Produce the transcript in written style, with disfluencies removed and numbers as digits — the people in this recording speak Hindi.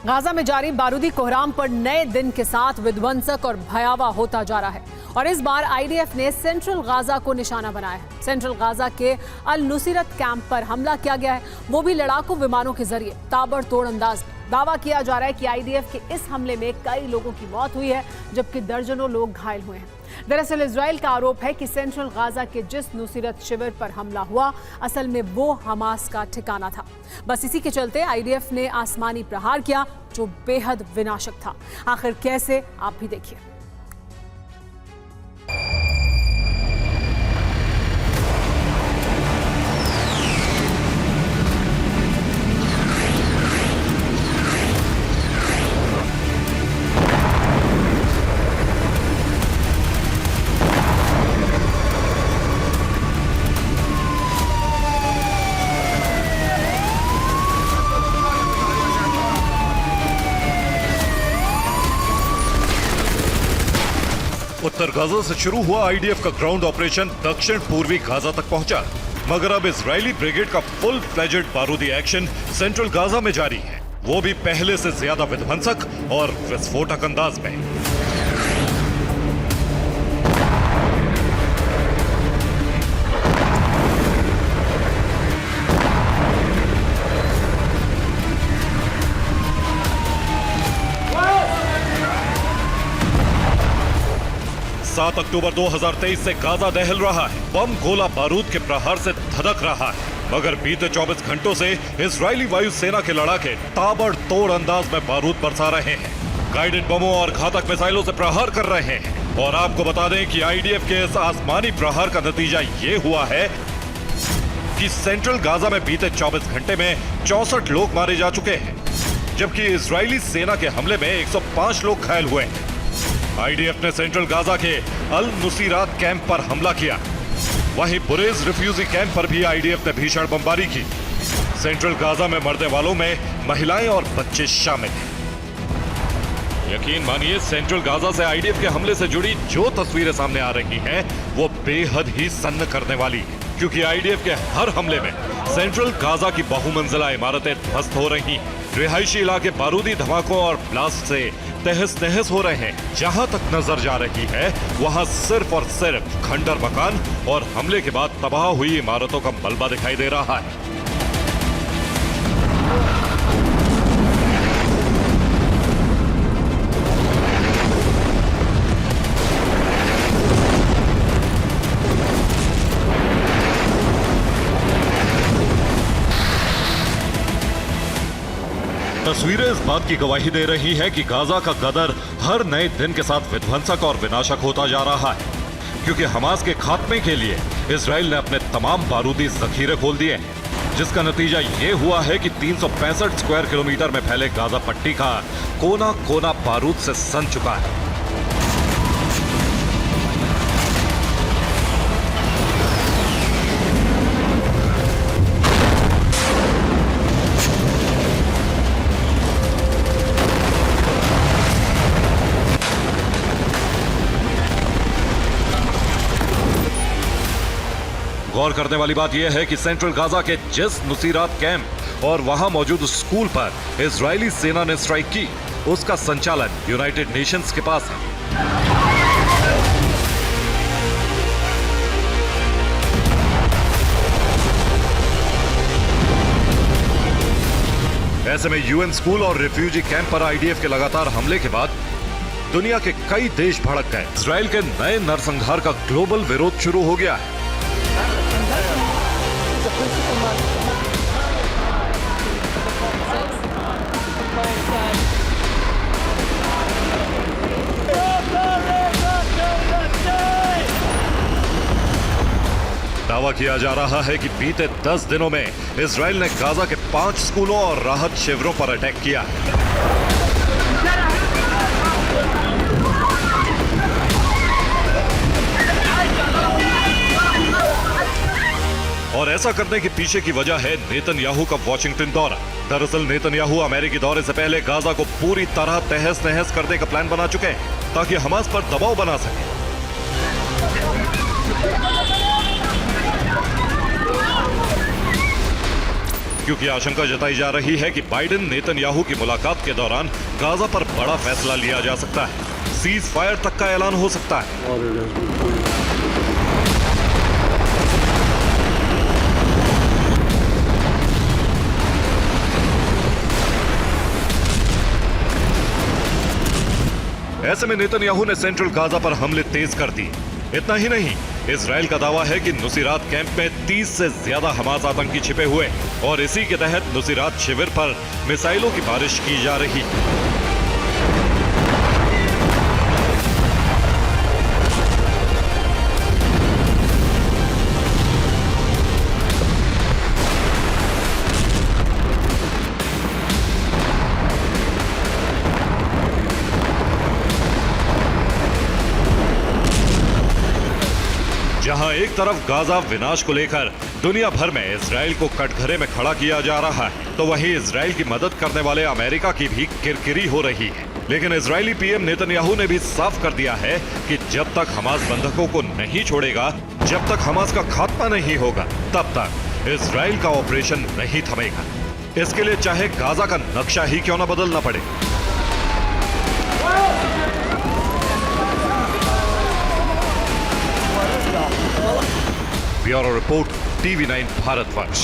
गाजा में जारी बारूदी कोहराम पर नए दिन के साथ विध्वंसक और भयावह होता जा रहा है और इस बार आईडीएफ ने सेंट्रल गाजा को निशाना बनाया है। सेंट्रल गाजा के अल नुसीरत कैंप पर हमला किया गया है, वो भी लड़ाकू विमानों के जरिए ताबड़तोड़ अंदाज में। दावा किया जा रहा है कि आईडीएफ के इस हमले में कई लोगों की मौत हुई है जबकि दर्जनों लोग घायल हुए हैं। दरअसल इजराइल का आरोप है कि सेंट्रल गाजा के जिस नुसीरत शिविर पर हमला हुआ असल में वो हमास का ठिकाना था। बस इसी के चलते आईडीएफ ने आसमानी प्रहार किया जो बेहद विनाशक था। आखिर कैसे, आप भी देखिए। उत्तर गाजा से शुरू हुआ आईडीएफ का ग्राउंड ऑपरेशन दक्षिण पूर्वी गाजा तक पहुंचा, मगर अब इजरायली ब्रिगेड का फुल फ्लेजेड बारूदी एक्शन सेंट्रल गाजा में जारी है, वो भी पहले से ज्यादा विध्वंसक और विस्फोटक अंदाज में। 7 अक्टूबर 2023 से गाजा दहल रहा है, बम गोला बारूद के प्रहार से धधक रहा है, मगर बीते 24 घंटों से इजरायली वायुसेना के लड़ाके ताबड़तोड़ अंदाज में बारूद बरसा रहे हैं, गाइडेड बमों और घातक मिसाइलों से प्रहार कर रहे हैं। और आपको बता दें कि आईडीएफ के इस आसमानी प्रहार का नतीजा ये हुआ है कि सेंट्रल गाजा में बीते 24 घंटे में 64 लोग मारे जा चुके हैं, जबकि इजरायली सेना के हमले में 105 लोग घायल हुए हैं। आईडीएफ ने सेंट्रल गाजा के अल नुसीरात कैंप पर हमला किया, वहीं बुरेज रिफ्यूजी कैंप पर भी आईडीएफ ने भीषण बमबारी की। सेंट्रल गाजा में मरने वालों में महिलाएं और बच्चे शामिल हैं। यकीन मानिए, सेंट्रल गाजा से आईडीएफ के हमले से जुड़ी जो तस्वीरें सामने आ रही हैं, वो बेहद ही सन्न करने वाली है, क्योंकि आईडीएफ के हर हमले में सेंट्रल गाजा की बहुमंजिला इमारतें ध्वस्त हो रही हैं। रिहायशी इलाके बारूदी धमाकों और ब्लास्ट से तहस नहस हो रहे हैं। जहां तक नजर जा रही है, वहां सिर्फ और सिर्फ खंडर मकान और हमले के बाद तबाह हुई इमारतों का मलबा दिखाई दे रहा है। तस्वीरें इस बात की गवाही दे रही है कि गाजा का गदर हर नए दिन के साथ विध्वंसक और विनाशक होता जा रहा है, क्योंकि हमास के खात्मे के लिए इजराइल ने अपने तमाम बारूदी जखीरे खोल दिए, जिसका नतीजा ये हुआ है कि 365 स्क्वायर किलोमीटर में फैले गाजा पट्टी का कोना कोना बारूद से सन चुका है। गौर करने वाली बात यह है कि सेंट्रल गाजा के जिस नुसीरात कैंप और वहां मौजूद स्कूल पर इजरायली सेना ने स्ट्राइक की, उसका संचालन यूनाइटेड नेशंस के पास है। ऐसे में यूएन स्कूल और रिफ्यूजी कैंप पर आईडीएफ के लगातार हमले के बाद दुनिया के कई देश भड़क गए। इजराइल के नए नरसंहार का ग्लोबल विरोध शुरू हो गया है। दावा किया जा रहा है कि बीते 10 दिनों में इजराइल ने गाजा के 5 स्कूलों और राहत शिविरों पर अटैक किया। और ऐसा करने के पीछे की वजह है नेतन्याहू का वॉशिंगटन दौरा। दरअसल नेतन्याहू अमेरिकी दौरे से पहले गाजा को पूरी तरह तहस नहस करने का प्लान बना चुके हैं, ताकि हमास पर दबाव बना सके। क्योंकि आशंका जताई जा रही है कि बाइडेन नेतन्याहू की मुलाकात के दौरान गाजा पर बड़ा फैसला लिया जा सकता है। सीज फायर तक का ऐलान हो सकता है। ऐसे में नेतन्याहू ने सेंट्रल गाजा पर हमले तेज कर दिए। इतना ही नहीं, इजराइल का दावा है कि नुसीरात कैंप में 30 से ज्यादा हमास आतंकी छिपे हुए और इसी के तहत नुसीरात शिविर पर मिसाइलों की बारिश की जा रही। जहां एक तरफ गाजा विनाश को लेकर दुनिया भर में इजराइल को कटघरे में खड़ा किया जा रहा है, तो वहीं इजराइल की मदद करने वाले अमेरिका की भी किरकिरी हो रही है। लेकिन इजरायली पीएम नेतन्याहू ने भी साफ कर दिया है कि जब तक हमास बंधकों को नहीं छोड़ेगा, जब तक हमास का खात्मा नहीं होगा, तब तक इजराइल का ऑपरेशन नहीं थमेगा। इसके लिए चाहे गाजा का नक्शा ही क्यों न बदलना पड़े। Bureau report, TV9 Bharatvarsh.